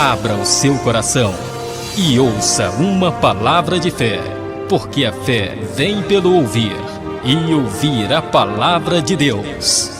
Abra o seu coração e ouça uma palavra de fé, porque a fé vem pelo ouvir, e ouvir a palavra de Deus.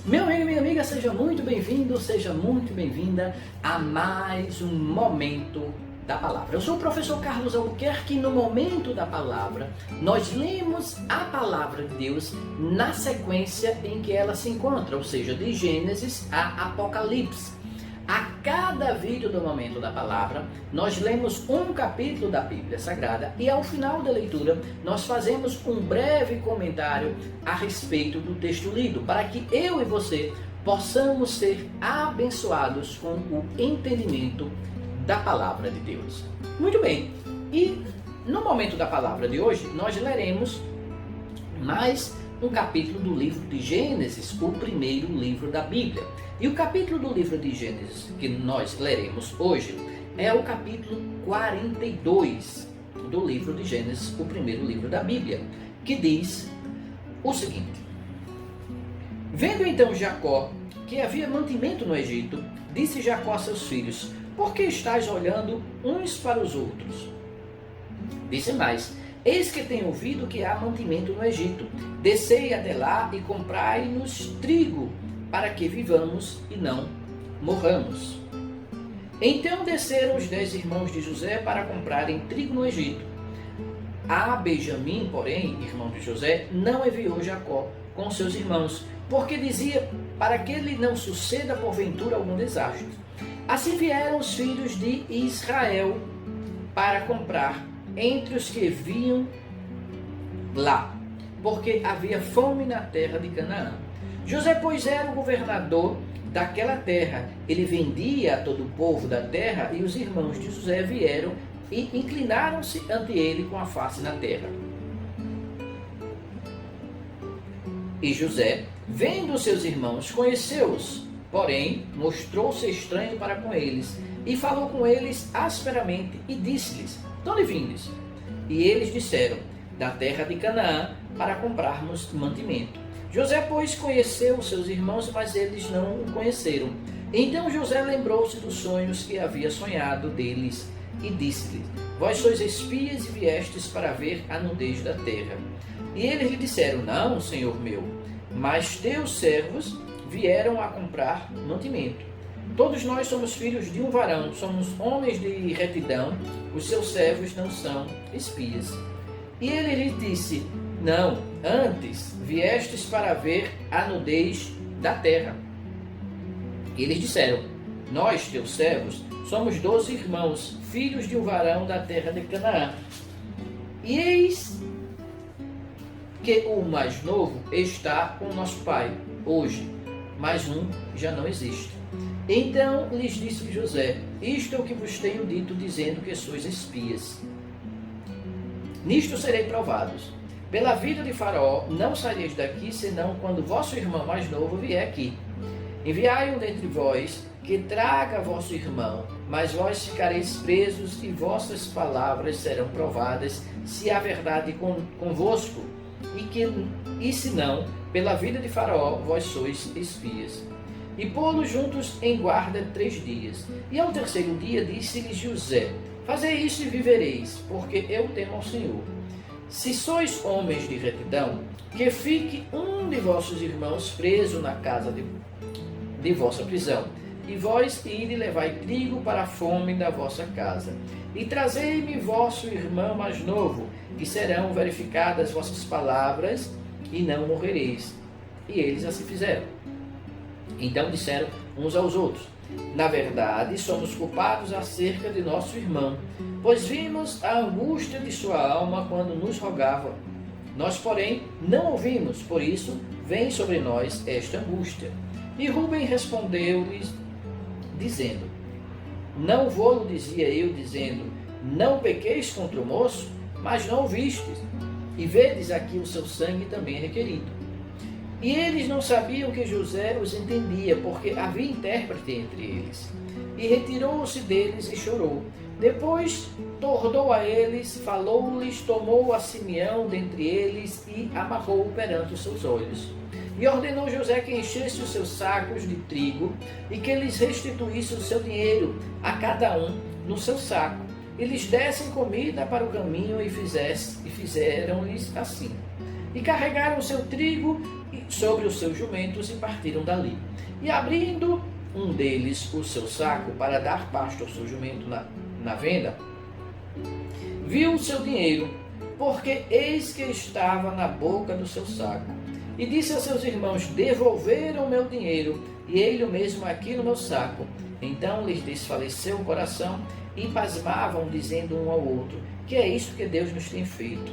Meu amigo e minha amiga, seja muito bem-vindo, seja muito bem-vinda a mais um Momento da Palavra. Eu sou o professor Carlos Albuquerque e no Momento da Palavra nós lemos a Palavra de Deus na sequência em que ela se encontra, ou seja, de Gênesis a Apocalipse. A cada vídeo do Momento da Palavra, nós lemos um capítulo da Bíblia Sagrada e ao final da leitura, nós fazemos um breve comentário a respeito do texto lido, para que eu e você possamos ser abençoados com o entendimento da Palavra de Deus. Muito bem, e no Momento da Palavra de hoje, nós leremos mais um capítulo do livro de Gênesis, o primeiro livro da Bíblia. E o capítulo do livro de Gênesis que nós leremos hoje é o capítulo 42 do livro de Gênesis, o primeiro livro da Bíblia, que diz o seguinte: Vendo então Jacó que havia mantimento no Egito, disse Jacó a seus filhos: Por que estáis olhando uns para os outros? Disse mais: Eis que tenho ouvido que há mantimento no Egito. Descei até lá e comprai-nos trigo, para que vivamos e não morramos. Então desceram os 10 irmãos de José para comprarem trigo no Egito. A Benjamim, porém, irmão de José, não enviou Jacó com seus irmãos, porque dizia, para que lhe não suceda porventura algum desastre. Assim vieram os filhos de Israel para comprar entre os que vinham lá, porque havia fome na terra de Canaã. José, pois, era o governador daquela terra. Ele vendia a todo o povo da terra, e os irmãos de José vieram e inclinaram-se ante ele com a face na terra. E José, vendo seus irmãos, conheceu-os, porém mostrou-se estranho para com eles, e falou com eles asperamente, e disse-lhes: De onde vindes? E eles disseram: Da terra de Canaã, para comprarmos mantimento. José, pois, conheceu os seus irmãos, mas eles não o conheceram. Então José lembrou-se dos sonhos que havia sonhado deles, e disse-lhes: Vós sois espias e viestes para ver a nudez da terra. E eles lhe disseram: Não, senhor meu, mas teus servos vieram a comprar mantimento. Todos nós somos filhos de um varão, somos homens de retidão, os seus servos não são espias. E ele lhe disse: Não, antes viestes para ver a nudez da terra. E eles disseram: Nós, teus servos, somos 12 irmãos, filhos de um varão da terra de Canaã. E eis que o mais novo está com nosso pai hoje, mas um já não existe. Então lhes disse José: Isto é o que vos tenho dito, dizendo que sois espias. Nisto serei provados. Pela vida de Faraó, não saireis daqui, senão quando vosso irmão mais novo vier aqui. Enviai-o dentre vós, que traga vosso irmão, mas vós ficareis presos, e vossas palavras serão provadas, se há verdade convosco, e se não, pela vida de Faraó, vós sois espias. E pô-los juntos em guarda 3 dias. E ao terceiro dia disse-lhes José: Fazei isto e vivereis, porque eu temo ao Senhor. Se sois homens de retidão, que fique um de vossos irmãos preso na casa de vossa prisão, e vós ide levai trigo para a fome da vossa casa. E trazei-me vosso irmão mais novo, e serão verificadas vossas palavras, e não morrereis. E eles assim fizeram. Então disseram uns aos outros: Na verdade, somos culpados acerca de nosso irmão, pois vimos a angústia de sua alma quando nos rogava. Nós, porém, não ouvimos, por isso vem sobre nós esta angústia. E Rúben respondeu-lhes, dizendo: Não vô-lo dizia eu, dizendo: Não pequeis contra o moço, mas não ouvistes, e vedes aqui o seu sangue também requerido. E eles não sabiam que José os entendia, porque havia intérprete entre eles. E retirou-se deles e chorou. Depois tornou a eles, falou-lhes, tomou a Simeão dentre eles e amarrou-o perante os seus olhos. E ordenou José que enchesse os seus sacos de trigo e que lhes restituísse o seu dinheiro, a cada um no seu saco, e lhes dessem comida para o caminho, e fizeram-lhes assim. E carregaram o seu trigo sobre os seus jumentos e partiram dali. E abrindo um deles o seu saco para dar pasto ao seu jumento na venda, viu o seu dinheiro, porque eis que estava na boca do seu saco. E disse aos seus irmãos: devolveram o meu dinheiro, e ele o mesmo aqui no meu saco. Então lhes desfaleceu o coração, e pasmavam, dizendo um ao outro: que é isto que Deus nos tem feito?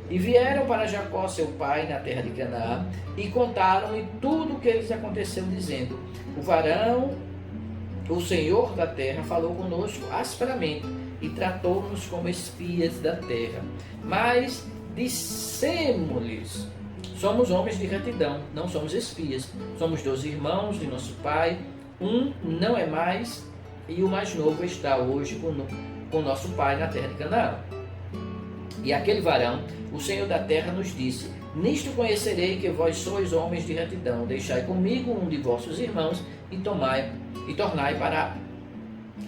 E vieram para Jacó, seu pai, na terra de Canaã, e contaram-lhe tudo o que lhes aconteceu, dizendo: o varão, o Senhor da terra, falou conosco asperamente, e tratou-nos como espias da terra. Mas dissemos-lhes: somos homens de retidão, não somos espias. Somos 12 irmãos de nosso pai, um não é mais, e o mais novo está hoje com nosso pai na terra de Canaã. E aquele varão, o Senhor da terra, nos disse: nisto conhecerei que vós sois homens de retidão. Deixai comigo um de vossos irmãos e tornai para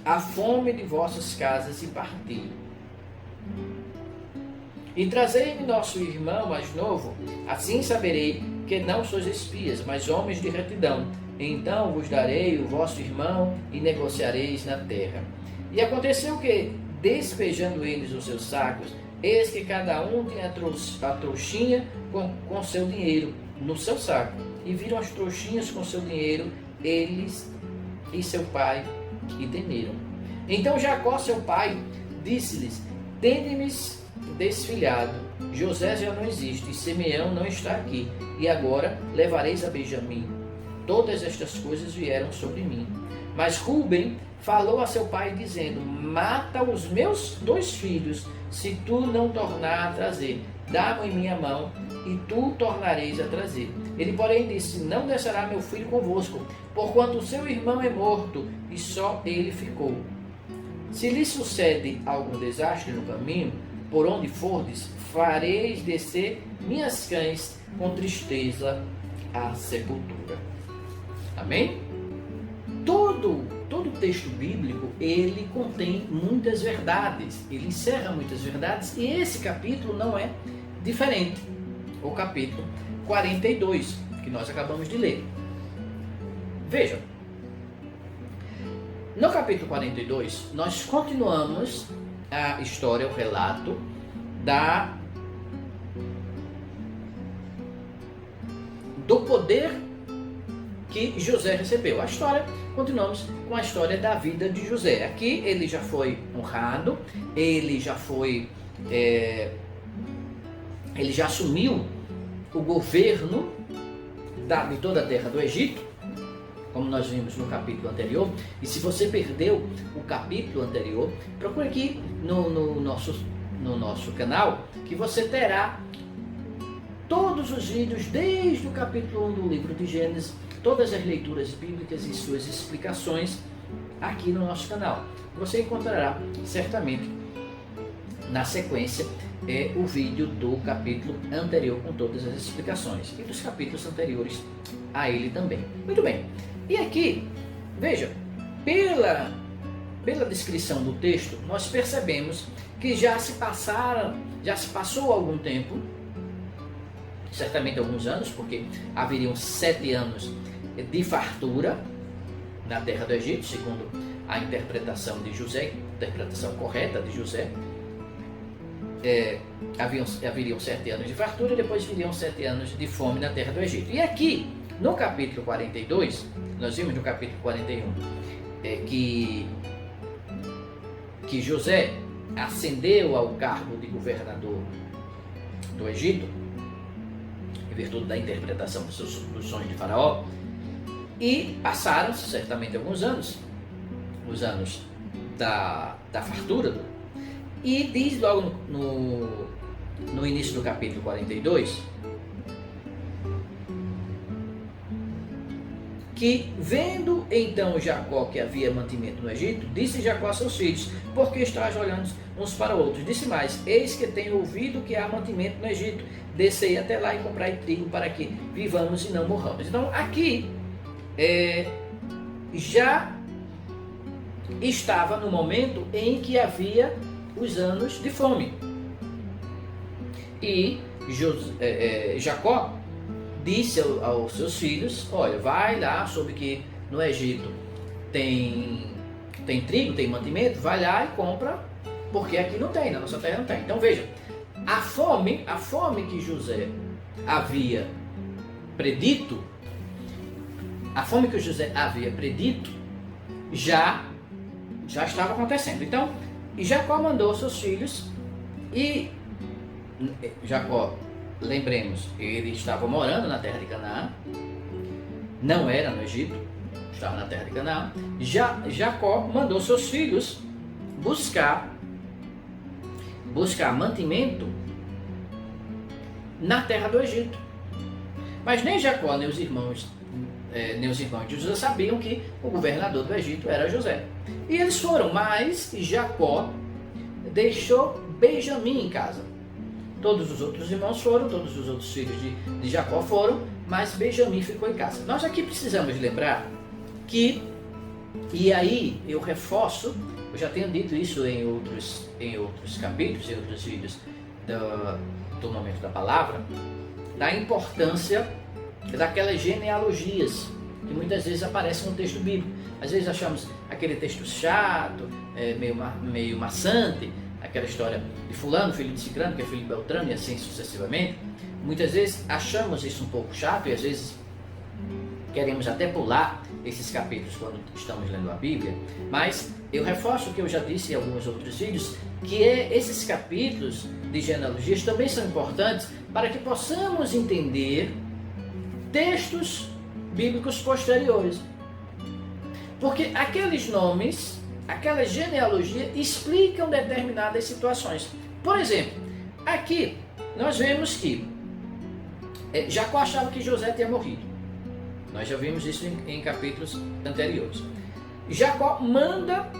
a fome de vossas casas e parti. E trazei-me nosso irmão mais novo, assim saberei que não sois espias, mas homens de retidão. Então vos darei o vosso irmão e negociareis na terra. E aconteceu que, despejando eles os seus sacos, eis que cada um tinha a trouxinha com seu dinheiro no seu saco. E viram as trouxinhas com seu dinheiro, eles e seu pai, e temeram. Então Jacó, seu pai, disse-lhes: tende-me desfilhado, José já não existe, e Simeão não está aqui, e agora levareis a Benjamim. Todas estas coisas vieram sobre mim. Mas Rúben falou a seu pai, dizendo: mata os meus 2 filhos, se tu não tornar a trazer. Dá-mo em minha mão, e tu tornareis a trazer. Ele, porém, disse: não descerá meu filho convosco, porquanto o seu irmão é morto, e só ele ficou. Se lhe sucede algum desastre no caminho, por onde fordes, fareis descer minhas cães com tristeza à sepultura. Amém? Todo o texto bíblico, ele contém muitas verdades, ele encerra muitas verdades, e esse capítulo não é diferente. O capítulo 42, que nós acabamos de ler. Vejam, no capítulo 42, nós continuamos a história, o relato do poder que José recebeu. A história, continuamos com a história da vida de José. Aqui ele já foi honrado, ele já assumiu o governo de toda a terra do Egito, como nós vimos no capítulo anterior. E se você perdeu o capítulo anterior, procure aqui no nosso canal, que você terá todos os vídeos desde o capítulo 1 do livro de Gênesis, todas as leituras bíblicas e suas explicações aqui no nosso canal. Você encontrará certamente na sequência o vídeo do capítulo anterior com todas as explicações e dos capítulos anteriores a ele também. Muito bem. E aqui, veja, pela descrição do texto, nós percebemos que já se passou algum tempo, certamente alguns anos, porque haveriam 7 anos de fartura na terra do Egito, segundo a interpretação de José, interpretação correta de José. Haveriam 7 anos de fartura e depois viriam 7 anos de fome na terra do Egito. E aqui, no capítulo 42, nós vimos no capítulo 41 que José ascendeu ao cargo de governador do Egito, em virtude da interpretação dos sonhos de Faraó, e passaram-se certamente alguns anos, os anos da fartura, e diz logo no início do capítulo 42 que, vendo então Jacó que havia mantimento no Egito, disse Jacó a seus filhos: por que estáis olhando uns para outros? Disse mais: eis que tenho ouvido que há mantimento no Egito, descei até lá e comprai trigo para que vivamos e não morramos. Então aqui já estava no momento em que havia os anos de fome. E Jacó disse aos seus filhos: olha, vai lá, soube que no Egito tem trigo, tem mantimento, vai lá e compra, porque aqui não tem, na nossa terra não tem. Então veja, a fome que José havia predito, já estava acontecendo. Então Jacó mandou seus filhos, e Jacó, lembremos, ele estava morando na terra de Canaã, não era no Egito, estava na terra de Canaã. Jacó mandou seus filhos buscar mantimento na terra do Egito. Mas nem Jacó, nem os irmãos de José sabiam que o governador do Egito era José. E eles foram, mas Jacó deixou Benjamim em casa. Todos os outros irmãos foram, todos os outros filhos de Jacó foram, mas Benjamim ficou em casa. Nós aqui precisamos lembrar que, e aí eu reforço, eu já tenho dito isso em outros capítulos, em outros vídeos do Momento da Palavra, da importância daquelas genealogias que muitas vezes aparecem no texto bíblico. Às vezes achamos aquele texto chato, meio maçante, aquela história de fulano, filho de ciclano, que é filho de Beltrano, e assim sucessivamente. Muitas vezes achamos isso um pouco chato, e às vezes queremos até pular esses capítulos quando estamos lendo a Bíblia. Mas eu reforço o que eu já disse em alguns outros vídeos, que esses capítulos de genealogias também são importantes para que possamos entender textos bíblicos posteriores. Porque aqueles nomes, aquela genealogia, explicam determinadas situações. Por exemplo, aqui nós vemos que Jacó achava que José tinha morrido. Nós já vimos isso em capítulos anteriores. Jacó manda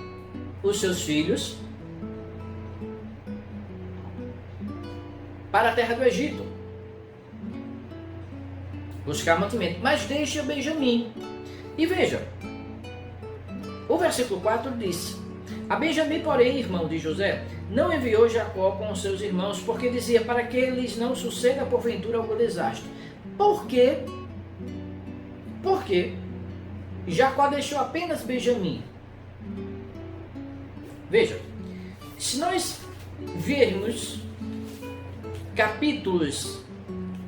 os seus filhos para a terra do Egito buscar mantimento, mas deixa Benjamim. E veja, o versículo 4 diz: a Benjamim, porém, irmão de José, não enviou Jacó com os seus irmãos, porque dizia: para que eles não suceda porventura algum desastre. Por quê? Porque Jacó deixou apenas Benjamim. Veja, se nós vermos capítulos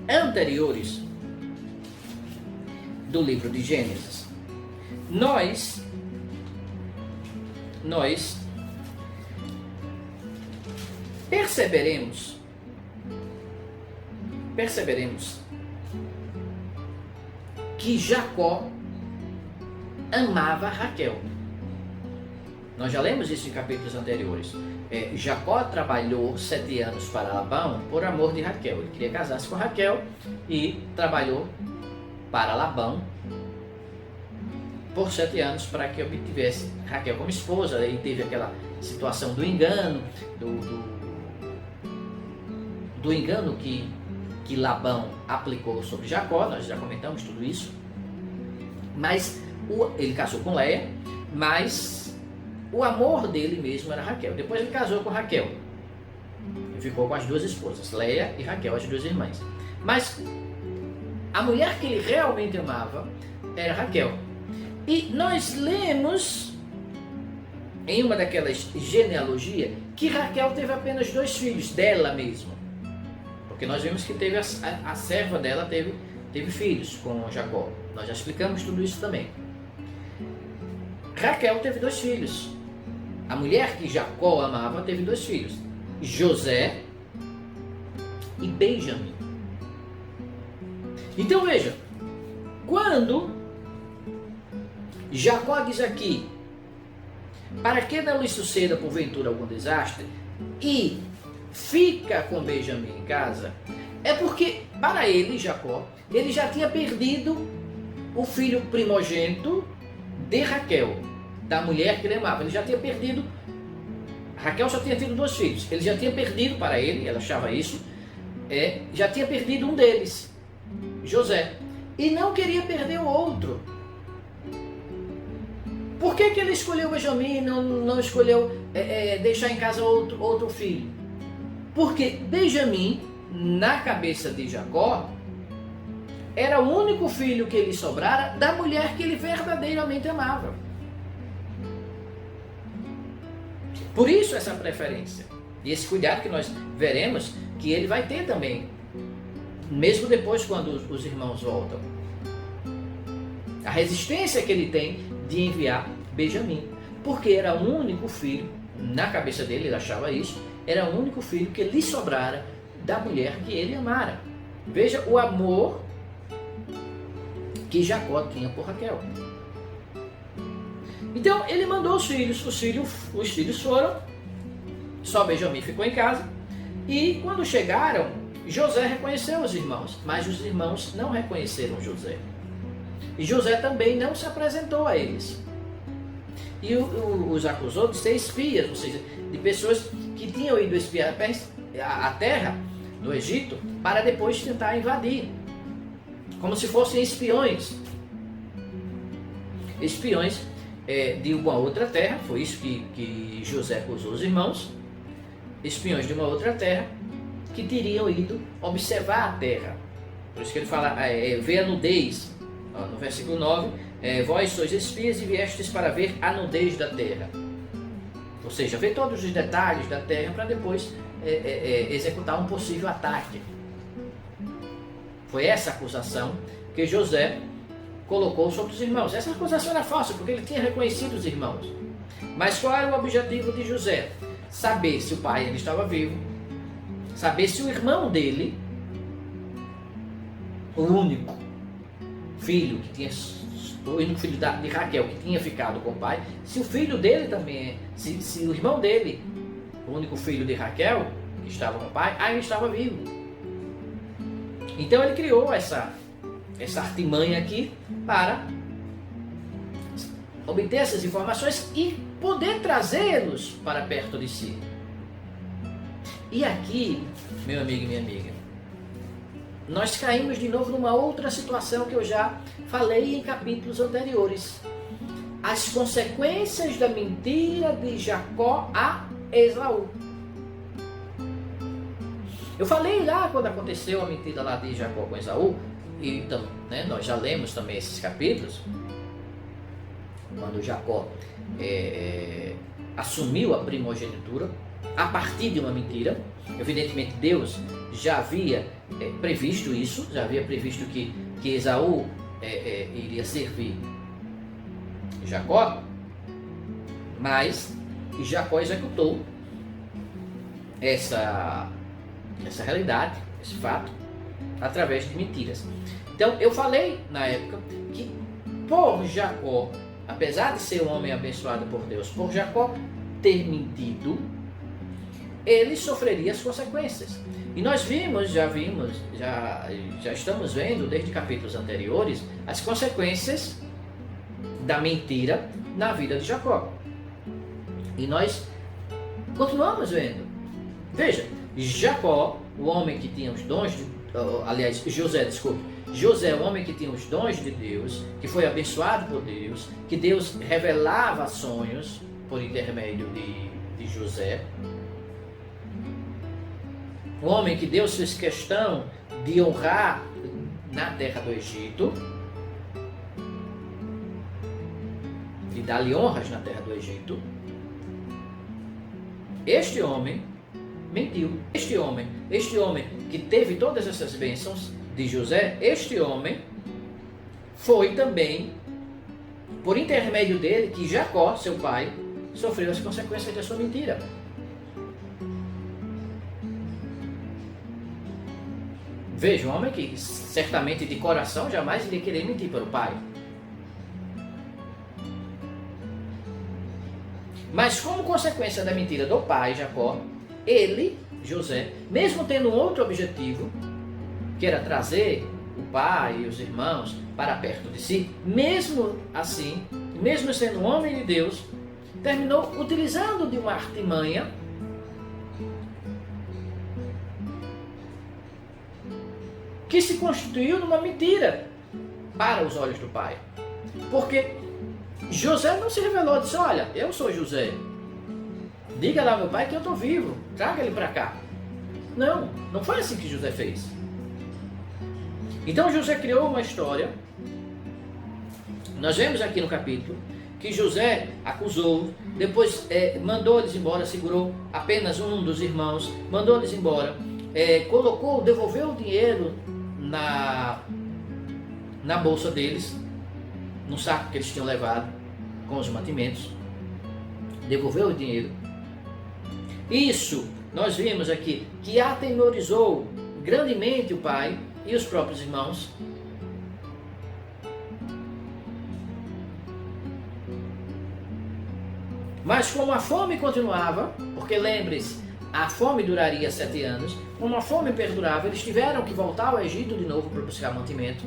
anteriores do livro de Gênesis, nós perceberemos que Jacó amava Raquel. Nós já lemos isso em capítulos anteriores. Jacó trabalhou 7 anos para Labão por amor de Raquel. Ele queria casar-se com Raquel e trabalhou para Labão por 7 anos para que obtivesse Raquel como esposa. Aí teve aquela situação do engano, do engano que Labão aplicou sobre Jacó. Nós já comentamos tudo isso. Mas ele casou com Leia, mas o amor dele mesmo era Raquel. Depois ele casou com Raquel e ficou com as 2 esposas, Leia e Raquel, as 2 irmãs. Mas a mulher que ele realmente amava era Raquel. E nós lemos em uma daquelas genealogias que Raquel teve apenas 2 filhos dela mesma. Porque nós vimos que teve a serva dela teve filhos com Jacó. Nós já explicamos tudo isso também. Raquel teve 2 filhos. A mulher que Jacó amava teve 2 filhos, José e Benjamim. Então veja, quando Jacó diz aqui: para que não lhe suceda porventura algum desastre, e fica com Benjamim em casa, é porque para ele, Jacó, ele já tinha perdido o filho primogênito de Raquel, da mulher que ele amava. Ele já tinha perdido, Raquel só tinha tido 2 filhos, ele já tinha perdido para ele, ela achava isso, já tinha perdido um deles, José, e não queria perder o outro. Por que ele escolheu Benjamim e não escolheu deixar em casa outro filho? Porque Benjamim, na cabeça de Jacó, era o único filho que lhe sobrara da mulher que ele verdadeiramente amava. Por isso essa preferência e esse cuidado que nós veremos que ele vai ter também, mesmo depois quando os irmãos voltam. A resistência que ele tem de enviar Benjamim, porque era o único filho, na cabeça dele ele achava isso, era o único filho que lhe sobrara da mulher que ele amara. Veja o amor que Jacó tinha por Raquel. Então ele mandou os filhos foram, só Benjamim ficou em casa, e quando chegaram, José reconheceu os irmãos, mas os irmãos não reconheceram José. E José também não se apresentou a eles. E os acusou de ser espias, ou seja, de pessoas que tinham ido espiar a terra do Egito para depois tentar invadir, como se fossem espiões. Espiões de uma outra terra, foi isso que José acusou os irmãos, espiões de uma outra terra que teriam ido observar a terra. Por isso que ele fala, vê a nudez. No versículo 9, vós sois espias e viestes para ver a nudez da terra. Ou seja, ver todos os detalhes da terra para depois executar um possível ataque. Foi essa acusação que José colocou sobre os irmãos. Essa acusação era falsa, porque ele tinha reconhecido os irmãos. Mas qual era o objetivo de José? Saber se o pai ainda estava vivo, saber se o irmão dele, o único filho que tinha, o único filho de Raquel que tinha ficado com o pai, se o filho dele também, se o irmão dele, o único filho de Raquel que estava com o pai, ainda estava vivo. Então ele criou essa artimanha aqui para obter essas informações e poder trazê-los para perto de si. E aqui, meu amigo e minha amiga, nós caímos de novo numa outra situação que eu já falei em capítulos anteriores. As consequências da mentira de Jacó a Esaú. Eu falei lá quando aconteceu a mentira lá de Jacó com Esaú, e então, nós já lemos também esses capítulos, quando Jacó assumiu a primogenitura a partir de uma mentira. Evidentemente Deus já havia previsto isso, já havia previsto que Esaú iria servir Jacó, mas Jacó executou essa realidade, esse fato, através de mentiras. Então eu falei na época que por Jacó, apesar de ser um homem abençoado por Deus, por Jacó ter mentido, ele sofreria as consequências. E nós já estamos vendo desde capítulos anteriores as consequências da mentira na vida de Jacó. E nós continuamos vendo. Veja, Jacó, o homem que tinha os dons José, o homem que tinha os dons de Deus, que foi abençoado por Deus, que Deus revelava sonhos por intermédio de José. Um homem que Deus fez questão de honrar na terra do Egito, de dar-lhe honras na terra do Egito. Este homem mentiu. Este homem que teve todas essas bênçãos de José, este homem foi também, por intermédio dele, que Jacó, seu pai, sofreu as consequências da sua mentira. Veja, um homem que certamente de coração jamais iria querer mentir para o pai. Mas como consequência da mentira do pai, Jacó, ele, José, mesmo tendo um outro objetivo, que era trazer o pai e os irmãos para perto de si, mesmo assim, mesmo sendo um homem de Deus, terminou utilizando de uma artimanha que se constituiu numa mentira para os olhos do pai. Porque José não se revelou, disse: olha, eu sou José, diga lá ao meu pai que eu estou vivo, traga ele para cá. Não, não foi assim que José fez. Então José criou uma história. Nós vemos aqui no capítulo que José acusou, depois mandou eles embora, segurou apenas um dos irmãos, mandou eles embora, devolveu o dinheiro na bolsa deles, no saco que eles tinham levado com os mantimentos, devolveu o dinheiro. Isso nós vimos aqui que atemorizou grandemente o pai e os próprios irmãos. Mas como a fome continuava, porque lembre-se, a fome duraria 7 anos, como a fome perdurava, eles tiveram que voltar ao Egito de novo para buscar mantimento.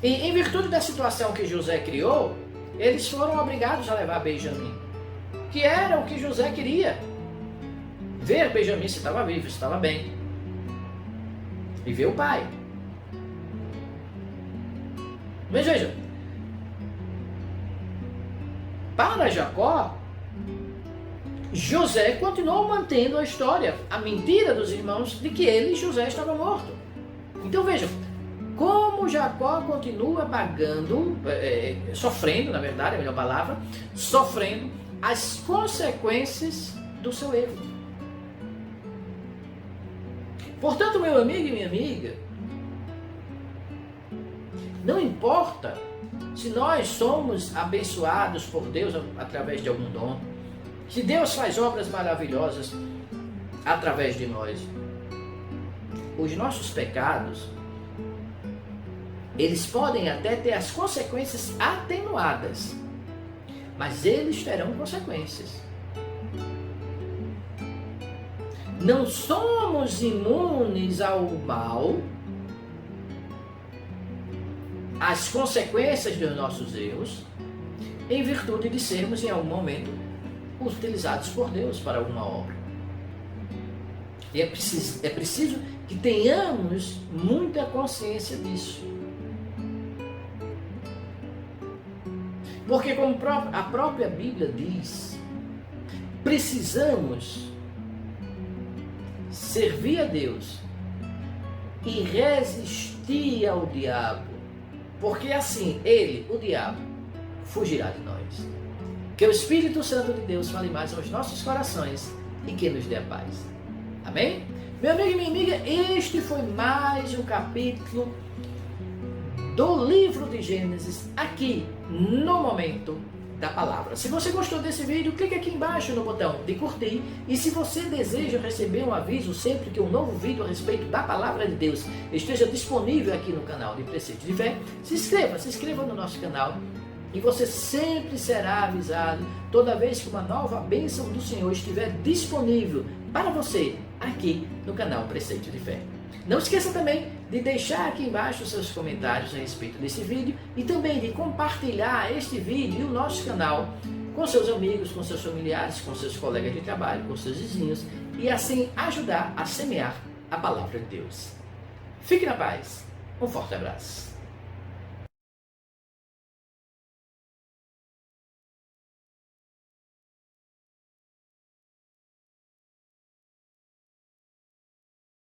E em virtude da situação que José criou, eles foram obrigados a levar Benjamim, que era o que José queria. Ver Benjamim se estava vivo, se estava bem. E ver o pai. Mas veja, para Jacó, José continuou mantendo a história, a mentira dos irmãos de que ele, José, estava morto. Então vejam, como Jacó continua pagando, sofrendo, na verdade, é a melhor palavra, sofrendo as consequências do seu erro. Portanto, meu amigo e minha amiga, não importa se nós somos abençoados por Deus através de algum dom, se Deus faz obras maravilhosas através de nós, os nossos pecados, eles podem até ter as consequências atenuadas, mas eles terão consequências. Não somos imunes ao mal, às consequências dos nossos erros, em virtude de sermos em algum momento utilizados por Deus para alguma obra. E é preciso que tenhamos muita consciência disso. Porque como a própria Bíblia diz, precisamos servir a Deus e resistir ao diabo, porque assim ele, o diabo, fugirá de nós. Que o Espírito Santo de Deus fale mais aos nossos corações e que nos dê a paz. Amém? Meu amigo e minha amiga, este foi mais um capítulo do livro de Gênesis, aqui no Momento da Palavra. Se você gostou desse vídeo, clique aqui embaixo no botão de curtir, e se você deseja receber um aviso sempre que um novo vídeo a respeito da Palavra de Deus esteja disponível aqui no canal de Preceito de Fé, se inscreva no nosso canal, e você sempre será avisado toda vez que uma nova bênção do Senhor estiver disponível para você aqui no canal Preceito de Fé. Não esqueça também de deixar aqui embaixo os seus comentários a respeito desse vídeo e também de compartilhar este vídeo e o nosso canal com seus amigos, com seus familiares, com seus colegas de trabalho, com seus vizinhos, e assim ajudar a semear a Palavra de Deus. Fique na paz. Um forte abraço.